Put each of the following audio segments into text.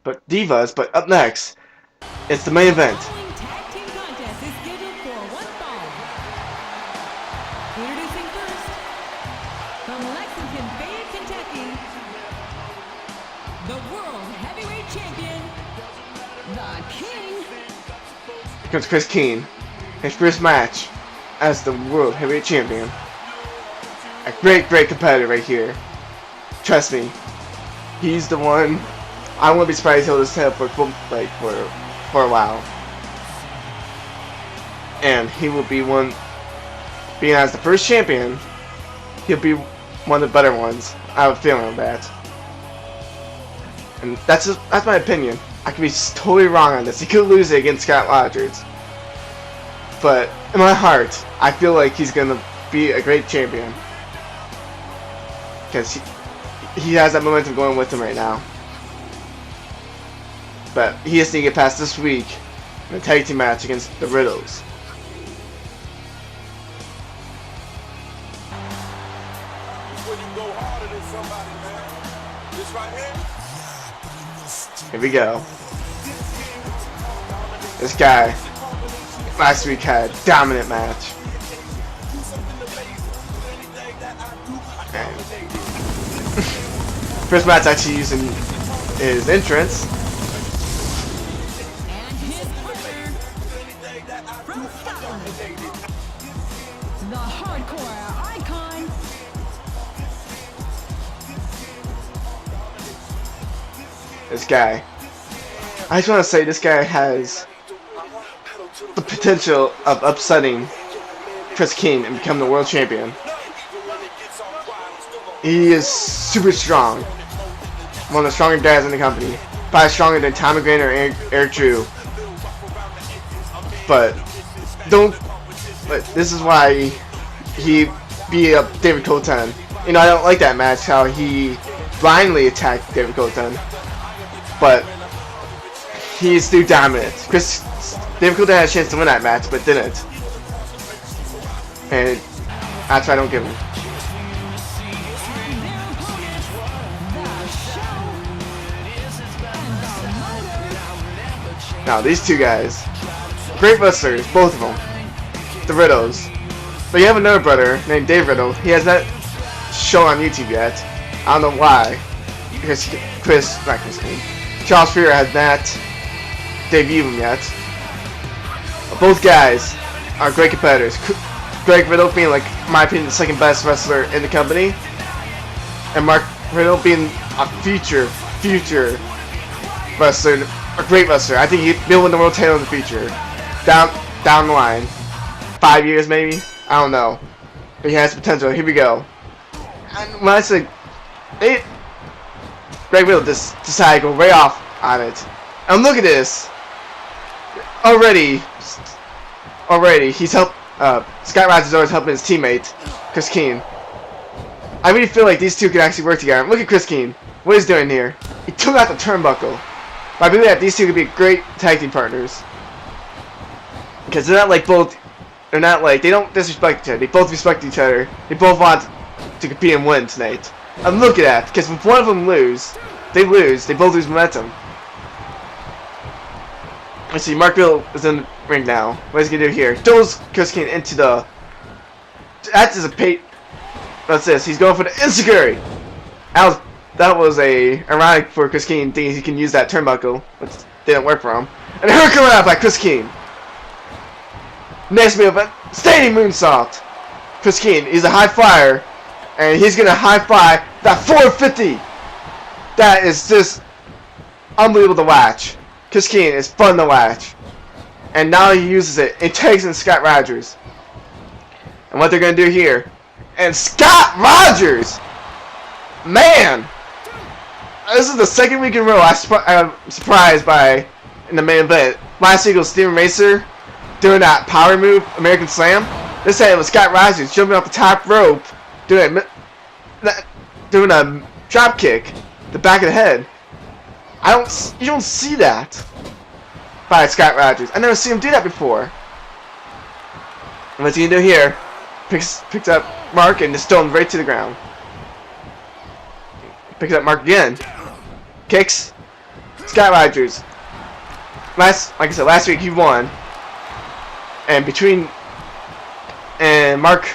but Divas. But up next, it's the main event. Following tag team contest is scheduled for one fall. Introducing first, from Lexington, Fayette, Kentucky, the World Heavyweight Champion, the King. Here comes Chris King, his first match as the World Heavyweight Champion. A great competitor right here. Trust me, he's the one. I wouldn't be surprised he'll just have for a while, and he will be one. Being as the first champion, he'll be one of the better ones. I have a feeling of that, and that's my opinion. I could be totally wrong on this. He could lose it against Scott Rogers, but in my heart, I feel like he's gonna be a great champion because he has that momentum going with him right now. But he has to get past this week in a tag team match against the Riddles. Here we go. This guy last week had a dominant match. And first match actually using his entrance. And his partner, from Scotland, the hardcore icon, This guy. I just want to say this guy has the potential of upsetting Chris King and become the world champion. He is super strong. One of the stronger guys in the company. Probably stronger than Tommy Green or Eric Drew. But this is why he beat up David Coulton. You know, I don't like that match, how he blindly attacked David Coulton. But he's still dominant. David Coulton had a chance to win that match, but didn't. And that's why I don't give him. Now these two guys, great wrestlers, both of them. The Riddles. But you have another brother named Dave Riddle. He has not shown on YouTube yet. I don't know why. Because Charles Fear has not debuted him yet. But both guys are great competitors. Greg Riddle being, like, in my opinion, the second best wrestler in the company, and Mark Riddle being a future wrestler, a great wrestler. I think he'll win the world title in the future, down the line, 5 years maybe. I don't know, but he has potential. Here we go. And when I say Greg Riddle just decided to go right off on it, and look at this. Already he's helped. Scott Rogers is always helping his teammate, Chris King. I really feel like these two can actually work together. Look at Chris King. What he's doing here. He took out the turnbuckle. But I believe that these two could be great tag team partners. Because they're not like they don't disrespect each other. They both respect each other. They both want to compete and win tonight. And look at that. Because if one of them they both lose momentum. Let's see, Mark Riddle is in the ring now. What is he going to do here? Throws Chris King into the... That's just a pay... What's this? He's going for the Enziguri! That was ironic for Chris King, thinking he can use that turnbuckle, which didn't work for him. And here coming out by Chris King. Next move, standing moonsault. Chris King, he's a high flyer, and he's going to high fly that 450. That is just unbelievable to watch. Chris King is fun to watch. And now he uses it. It takes in Scott Rogers. And what they're going to do here. And Scott Rogers! Man! This is the second week in a row I'm surprised by in the main event. Last week was Steven Racer doing that power move, American Slam. This time it was Scott Rogers jumping off the top rope, doing a drop kick, the back of the head. You don't see that by Scott Rogers. I never seen him do that before. And what's he gonna do here? Picks up Mark and just throws him right to the ground. Picks up Mark again. Kicks. Scott Rogers. Like I said, last week he won. And Mark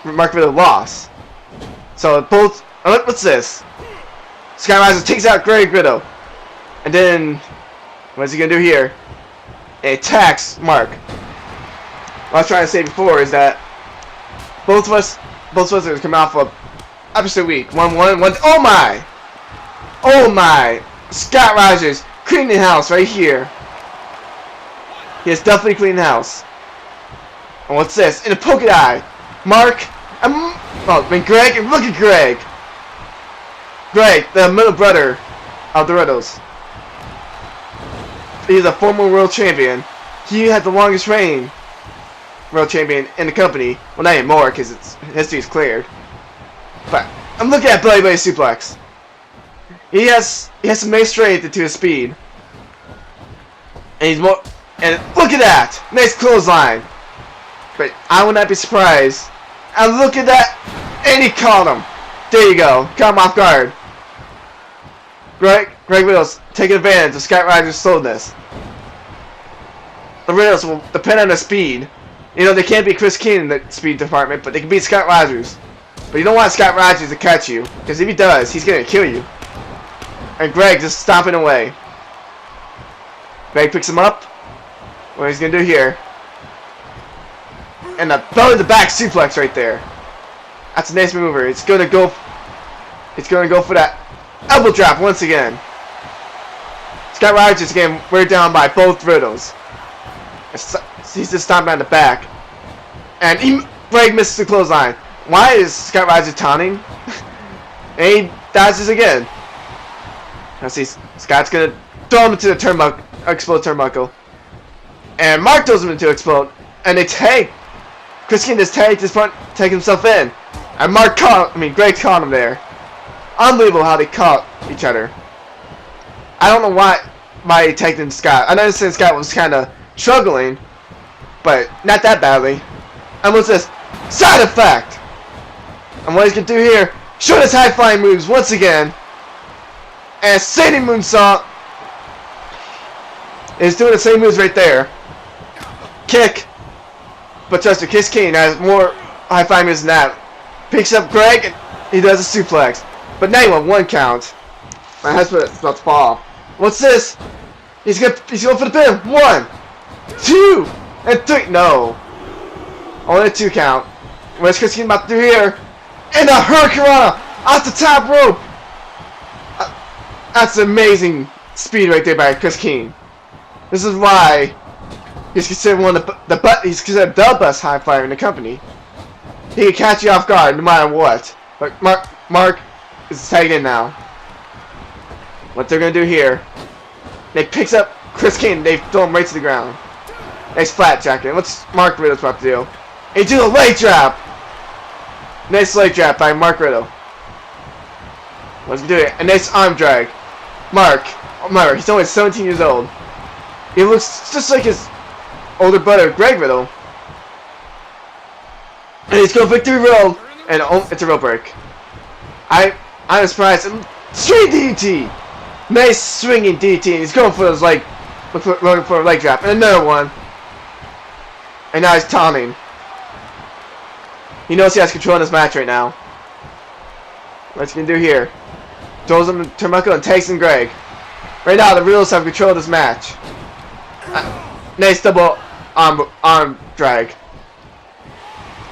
Riddle lost. So both. What's this? Scott Rogers takes out Greg Riddle, and then what's he gonna do here? He attacks Mark. What I was trying to say before is that both wrestlers come off of episode week 1-1-1. Oh my! Scott Rogers cleaning house right here. He is definitely cleaning house. And what's this? In a polka eye, Mark. Greg. Look at Greg. Greg, the middle brother of the Riddles. He's a former world champion. He had the longest reign world champion in the company. Well, not anymore because its history is cleared. But I'm looking at belly suplex. He has some nice strength into his speed, and he's more. And look at that, nice clothesline. But I would not be surprised. And look at that, and he caught him. There you go, caught him off guard. Greg Riddle's taking advantage of Scott Rogers' slowness. The Riddles will depend on their speed. You know, they can't beat Chris King in the speed department, but they can beat Scott Rogers. But you don't want Scott Rogers to catch you, because if he does, he's going to kill you. And Greg just stomping away. Greg picks him up. What he's going to do here. And a belly to back suplex right there. That's a nice maneuver. It's going to go for that elbow drop once again. Scott Rogers is getting weighed down by both Riddles. He's just stomping on the back. And Greg misses the clothesline. Why is Scott Rogers taunting? And he dodges again. Now see, Scott's gonna throw him into the turnbuckle, explode turnbuckle. And Mark throws him into explode. And they tag. Chris King just tagged his front, take himself in. And Greg caught him there. Unbelievable how they caught each other. I don't know why he tagged in Scott. I understand Scott was kind of struggling, but not that badly. And what's this? Side effect! And what he's going to do here, show his high-flying moves once again. And Sadie Moonsault is doing the same moves right there. Kick. But trust me, Chris King has more high-flying moves than that. Picks up Greg, and he does a suplex. But now he won 1 count. My husband's about to fall. What's this? He's going for the pin. 1, 2, and 3. No. Only a 2 count. What's Chris King about to do here? And a hurricanrana off the top rope. That's amazing speed right there by Chris King. This is why he's considered one of he's considered the best high flyer in the company. He can catch you off guard no matter what. But Mark is tagged in now. What they're gonna do here? They picks up Chris King. They throw him right to the ground. Nice flat jacket. What's Mark Riddle's about to do? He do a leg drop. Nice leg drop by Mark Riddle. What's he doing? A nice arm drag. Mark, he's only 17 years old. He looks just like his older brother, Greg Riddle. And he's going victory roll, and it's a rope break. I'm surprised. Straight DDT. Nice swinging DDT. He's going for his leg, looking for a leg drop, and another one. And now he's taunting. He knows he has control in this match right now. What's he gonna do here? Throws him to turnbuckle and takes in Greg. Right now, the Riddles have control of this match. Nice double arm drag.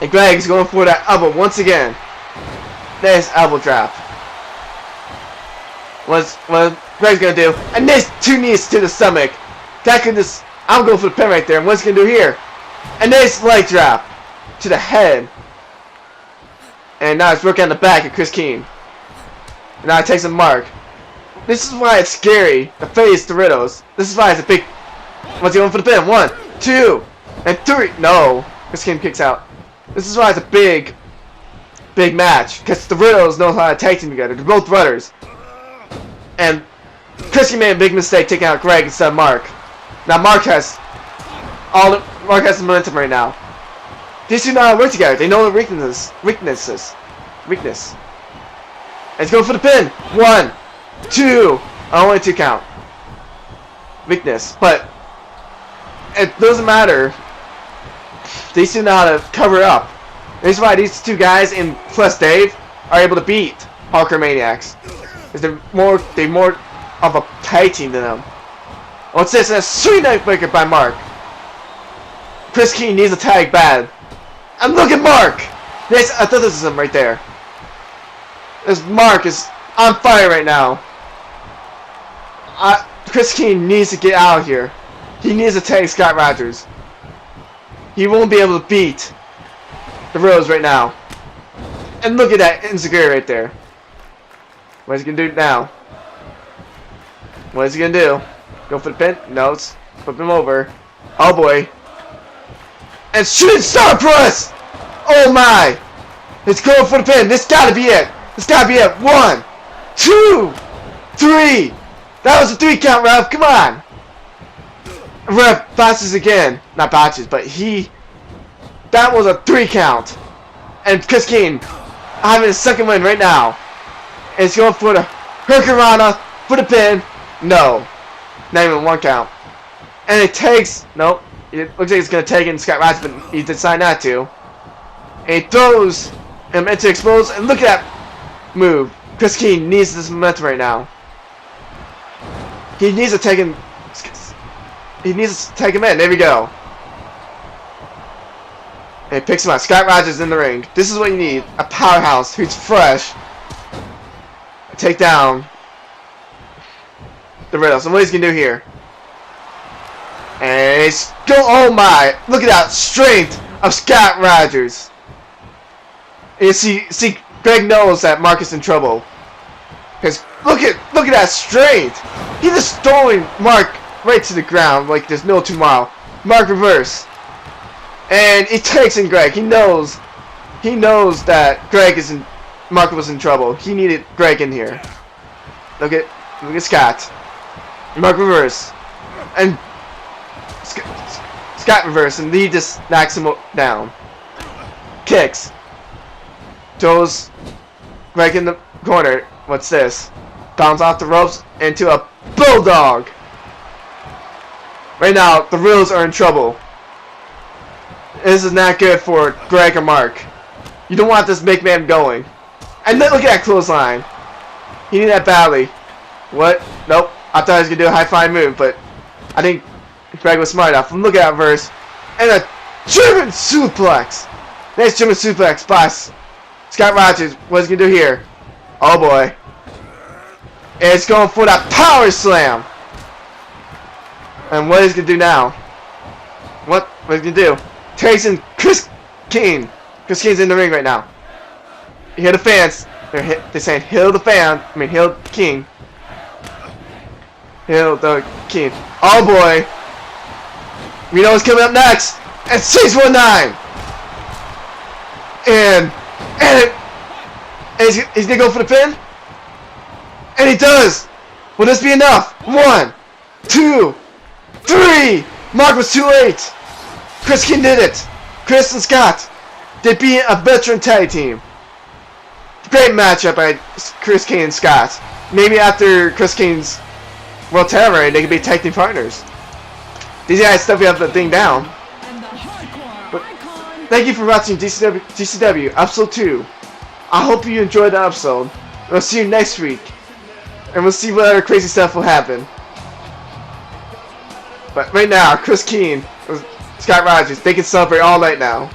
And Greg's going for that elbow once again. Nice elbow drop. What Greg's gonna do? A nice 2 knees to the stomach. That could just. I'm going for the pin right there. And what's he gonna do here? A nice leg drop to the head. And now it's working on the back of Chris King. And now it takes a mark. This is why it's scary to face the Riddles. This is why it's a big. What's he going for the pin? 1, 2, and 3. No. Chris King kicks out. This is why it's a big match. Because the Riddles know how to tag team together. They're both brothers. And Chris King made a big mistake taking out Greg instead of Mark. Now Mark has the momentum right now. These two know how to work together. They know their weakness. And he's going for the pin. 1, 2. Only 2 count. weakness, but it doesn't matter. They still know how to cover up. This is why these two guys and plus Dave are able to beat Hardcore Maniacs. Because they're more of a tag team than them. What's this? A sweet neckbreaker by Mark. Chris King needs a tag bad. And look at Mark! This athleticism right there. This Mark is on fire right now. Chris King needs to get out of here. He needs to tag Scott Rogers. He won't be able to beat the Rose right now. And look at that insecurity right there. What is he gonna do now? What is he gonna do? Go for the pin? No, it's flip him over. Oh boy. And shooting star press! Oh my! It's going for the pin. This gotta be it. This gotta be it. 1, 2, 3. That was a 3 count, ref. Come on. Ref botches again. Not botches, but that was a 3 count. And Chris King having his second win right now. And he's going for the Hurricanrana for the pin. No. Not even 1 count. And it takes. Nope. It looks like it's going to take in Scott Rogers, but he decided not to. And he throws him into expose. And look at that move. Chris King needs this momentum right now. He needs to take him. He needs to take him in. There we go. And he picks him up. Scott Rogers in the ring. This is what you need. A powerhouse who's fresh. Take down the Riddle. So what he's going to do here. And he's go. Oh my. Look at that strength of Scott Rogers. And you see, Greg knows that Mark is in trouble. Because look at that strength. He's just throwing Mark right to the ground like there's no tomorrow. Mark reverse. And he takes in Greg. He knows that Mark was in trouble. He needed Greg in here. Look at Scott. Mark reverse. And Scott reverse, and he just knocks him down. Kicks. Throws Greg in the corner. What's this? Bounce off the ropes into a bulldog. Right now, the Riddles are in trouble. This is not good for Greg or Mark. You don't want this big man going. And then look at that clothesline. He needed that badly. What? Nope. I thought he was going to do a high-flying move, but I think Greg was smart enough. Look at that verse. And a German suplex. Nice German suplex by Scott Rogers. What's he going to do here? Oh boy. And it's going for that power slam. And what is he going to do now? What is he going to do? Takes in Chris King. Chris King's in the ring right now. You hear the fans. They're saying, "Hail the fan." I mean, hail the King. Hail the King. Oh boy. We know what's coming up next. And 619. And he's gonna go for the pin. And he does. Will this be enough? 1, 2, 3. Mark was too late. Chris King did it. Chris and Scott. They beat a veteran tag team. Great matchup by Chris King and Scott. Maybe after Chris King's World title reign, they could be tag team partners. These guys definitely have the thing down. But thank you for watching GCW episode 2. I hope you enjoyed the episode. We'll see you next week. And we'll see what other crazy stuff will happen. But right now, Chris King, Scott Rogers, they can celebrate all night now.